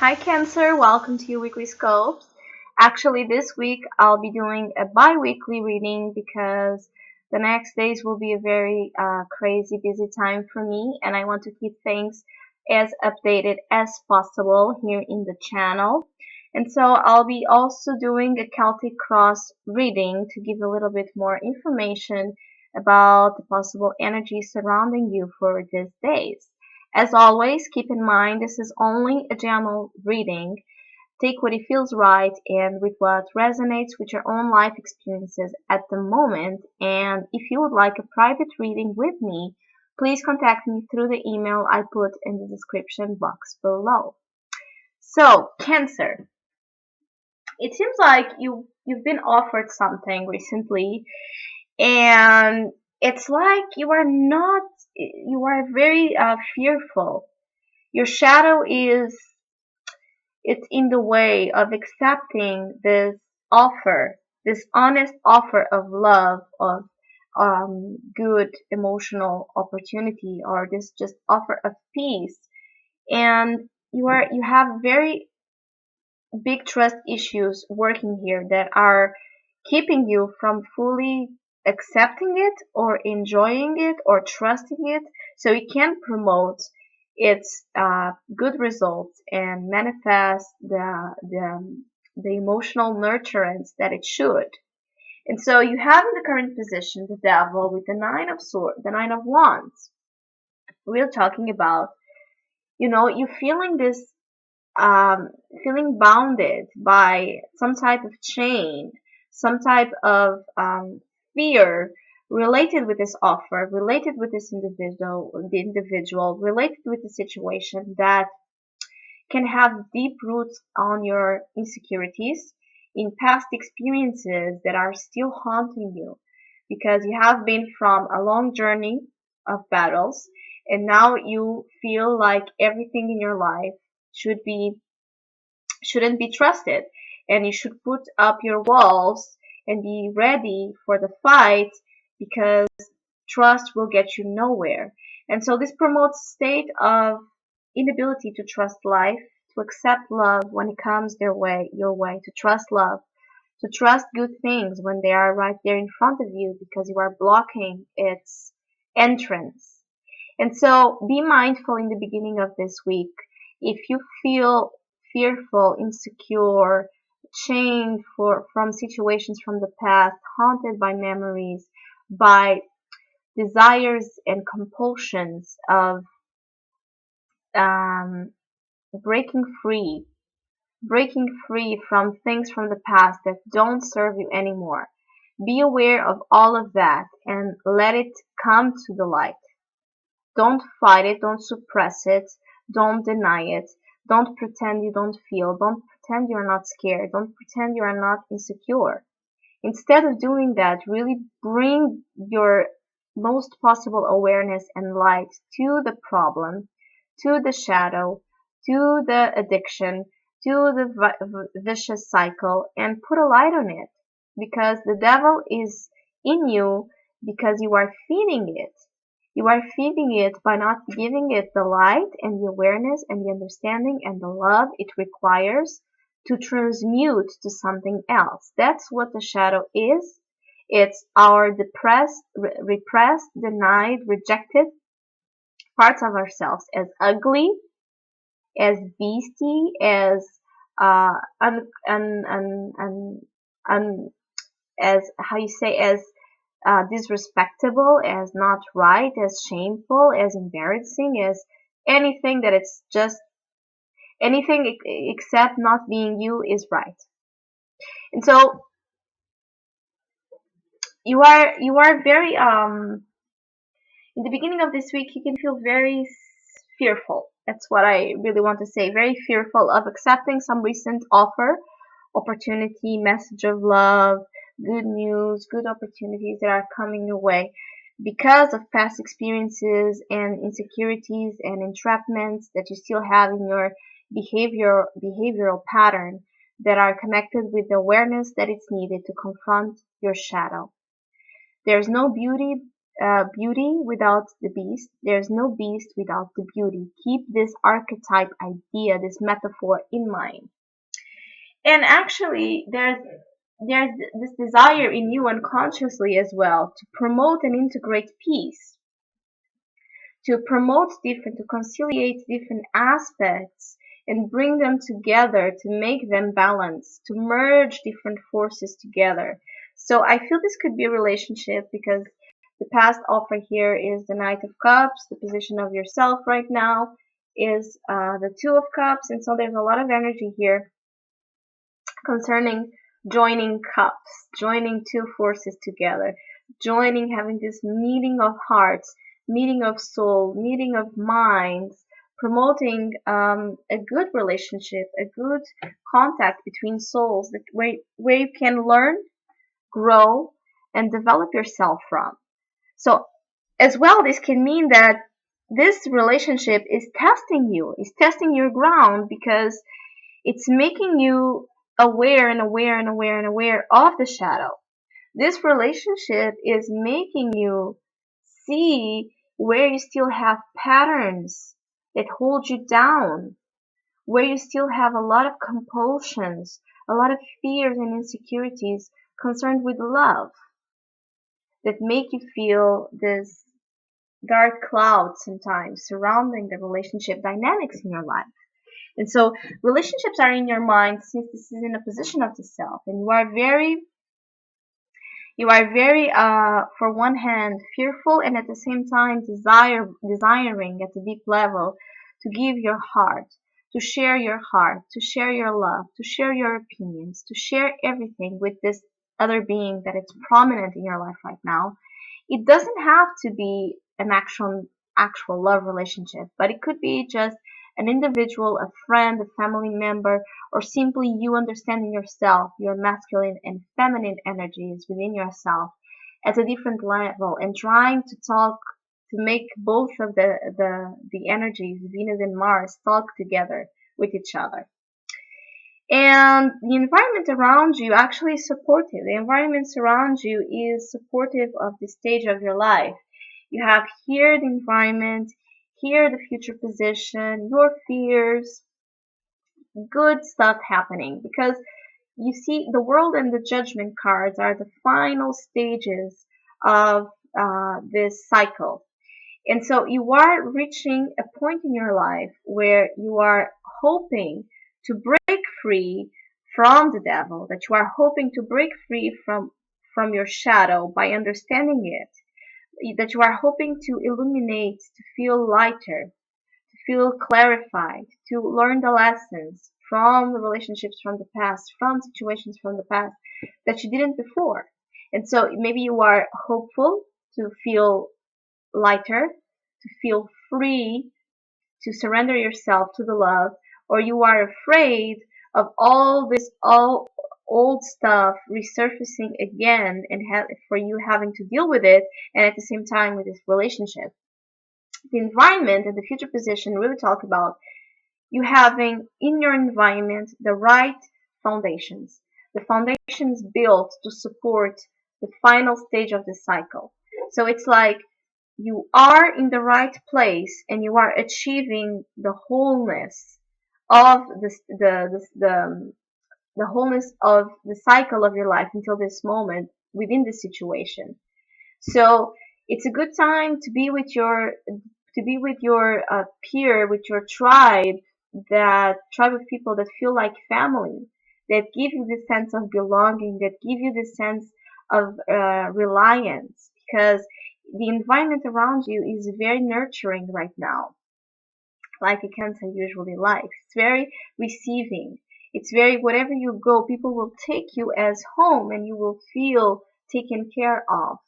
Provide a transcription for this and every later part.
Hi Cancer, welcome to your weekly scopes. Actually, this week I'll be doing a bi-weekly reading because the next days will be a very crazy busy time for me and I want to keep things as updated as possible here in the channel. And so I'll be also doing a Celtic Cross reading to give a little bit more information about the possible energy surrounding you for these days. As always, keep in mind this is only a general reading. Take what it feels right and with what resonates with your own life experiences at the moment. And if you would like a private reading with me, please contact me through the email I put in the description box below. So, Cancer, it seems like you've been offered something recently, and it's like you are very fearful. Your shadow is it's in the way of accepting this offer, this honest offer of love, of good emotional opportunity, or this just offer of peace. And you have very big trust issues working here that are keeping you from fully accepting it or enjoying it or trusting it so it can promote its good results and manifest the emotional nurturance that it should. And so you have in the current position the devil with the nine of swords, the nine of wands. We're talking about, you feeling this feeling bounded by some type of chain, some type of fear related with this offer, related with this individual, related with the situation that can have deep roots on your insecurities in past experiences that are still haunting you because you have been from a long journey of battles and now you feel like everything in your life should be shouldn't be trusted and you should put up your walls and be ready for the fight because trust will get you nowhere. And so this promotes a state of inability to trust life, to accept love when it comes your way, to trust love, to trust good things when they are right there in front of you because you are blocking its entrance. And so be mindful in the beginning of this week. If you feel fearful, insecure, chained from situations from the past, haunted by memories, by desires and compulsions of um, breaking free, breaking free from things from the past that don't serve you anymore. Be aware of all of that and let it come to the light. Don't fight it, don't suppress it, don't deny it, don't pretend you don't feel, don't pretend you're not scared, don't pretend you are not insecure. Instead of doing that, really bring your most possible awareness and light to the problem, to the shadow, to the addiction, to the vicious cycle, and put a light on it. Because the devil is in you because you are feeding it. You are feeding it by not giving it the light and the awareness and the understanding and the love it requires to transmute to something else. That's what the shadow is. It's our depressed, repressed, denied, rejected parts of ourselves as ugly, as beastie, as uh, un, un, un, un, un, as how you say, as disrespectable, as not right, as shameful, as embarrassing, as anything that it's just anything except not being you is right. And so you are very in the beginning of this week you can feel very fearful. That's what I really want to say. Very fearful of accepting some recent offer, opportunity, message of love, good news, good opportunities that are coming your way because of past experiences and insecurities and entrapments that you still have in your behavioral pattern that are connected with the awareness that it's needed to confront your shadow. There's no beauty beauty without the beast. There's no beast without the beauty. Keep this archetype idea, this metaphor in mind. And actually, there's this desire in you unconsciously as well to promote and integrate peace, to promote different, to conciliate different aspects and bring them together, to make them balance, to merge different forces together. So I feel this could be a relationship because the past offer here is the Knight of Cups. The position of yourself right now is the Two of Cups. And so there's a lot of energy here concerning joining cups, joining two forces together, joining, having this meeting of hearts, meeting of soul, meeting of minds, promoting a good relationship, a good contact between souls that where you can learn, grow, and develop yourself from. So as well, this can mean that this relationship is testing your ground because it's making you aware and aware and aware and aware of the shadow. This relationship is making you see where you still have patterns that hold you down, where you still have a lot of compulsions, a lot of fears and insecurities concerned with love that make you feel this dark cloud sometimes surrounding the relationship dynamics in your life. And so relationships are in your mind since this is in a position of the self, and you are very for one hand fearful and at the same time desiring at a deep level to give your heart, to share your love, to share your opinions, to share everything with this other being that is prominent in your life right now. It doesn't have to be an actual love relationship, but it could be just an individual, a friend, a family member, or simply you understanding yourself, your masculine and feminine energies within yourself at a different level and trying to talk to make both of the energies, Venus and Mars, talk together with each other. And the environment around you actually is supportive. The environment around you is supportive of the stage of your life. You have here the environment, here the future position, your fears, good stuff happening. Because you see, the world and the judgment cards are the final stages of this cycle. And so you are reaching a point in your life where you are hoping to break free from the devil, that you are hoping to break free from your shadow by understanding it, that you are hoping to illuminate, to feel lighter, to feel clarified, to learn the lessons from the relationships from the past, from situations from the past that you didn't before. And so maybe you are hopeful to feel lighter, to feel free, to surrender yourself to the love, or you are afraid of all old stuff resurfacing again and for you having to deal with it, and at the same time with this relationship. The environment and the future position really talk about you having in your environment the right foundations. The foundations built to support the final stage of the cycle. So it's like you are in the right place and you are achieving the wholeness of the wholeness of the cycle of your life until this moment within this situation. So it's a good time to be with your peer, with your tribe, that tribe of people that feel like family, that give you this sense of belonging, that give you this sense of reliance, because the environment around you is very nurturing right now, like a Cancer usually likes. It's very receiving. It's very, wherever you go, people will take you as home and you will feel taken care of.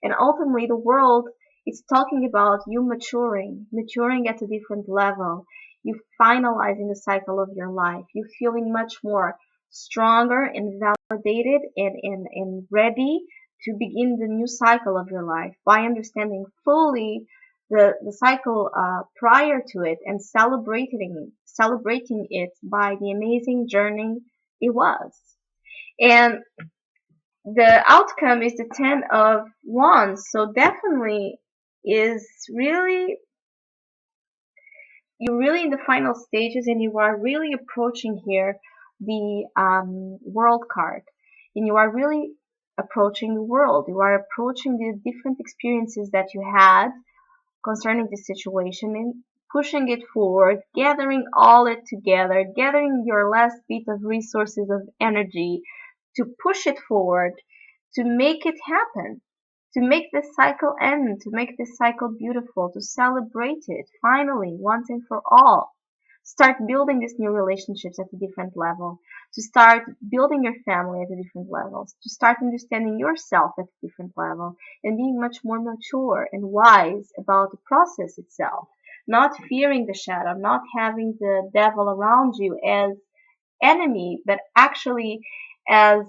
And ultimately, the world is talking about you maturing at a different level. You finalizing the cycle of your life. You feeling much more stronger and validated and ready to begin the new cycle of your life by understanding fully the cycle prior to it and celebrating it by the amazing journey it was. And the outcome is the 10 of wands, so definitely is really, you're really in the final stages, and you are really approaching here the world card, and you are really approaching the world. You are approaching the different experiences that you had concerning the situation and pushing it forward, gathering all it together, gathering your last bit of resources of energy to push it forward, to make it happen, to make this cycle end, to make this cycle beautiful, to celebrate it finally, once and for all. Start building these new relationships at a different level, to start building your family at a different level, to start understanding yourself at a different level, and being much more mature and wise about the process itself. Not fearing the shadow, not having the devil around you as enemy, but actually as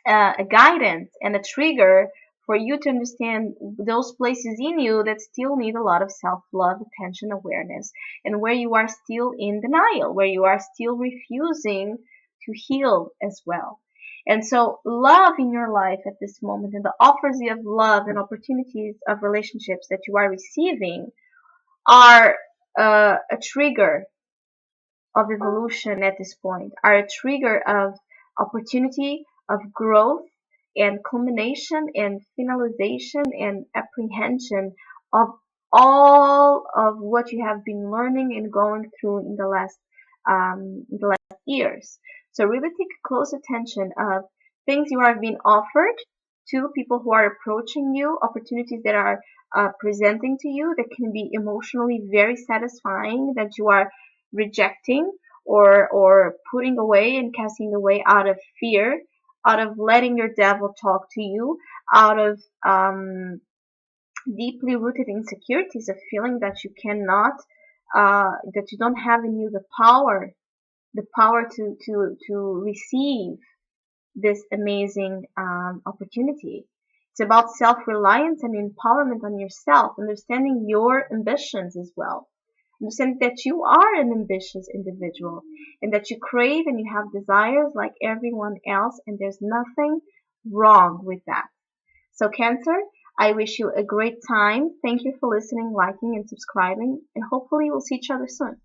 a guidance and a trigger for you to understand those places in you that still need a lot of self-love, attention, awareness, and where you are still in denial, where you are still refusing to heal as well. And so love in your life at this moment, and the offers of love and opportunities of relationships that you are receiving are a trigger of evolution at this point, are a trigger of opportunity, of growth, and culmination and finalization and apprehension of all of what you have been learning and going through in the last years. So really take close attention of things you are being offered to people who are approaching you, opportunities that are presenting to you that can be emotionally very satisfying, that you are rejecting or putting away and casting away out of fear, out of letting your devil talk to you, out of deeply rooted insecurities of feeling that you cannot, that you don't have in you the power to receive this amazing opportunity. It's about self-reliance and empowerment on yourself, understanding your ambitions as well. Understand that you are an ambitious individual and that you crave and you have desires like everyone else, and there's nothing wrong with that. So, Cancer, I wish you a great time. Thank you for listening, liking, and subscribing, and hopefully we'll see each other soon.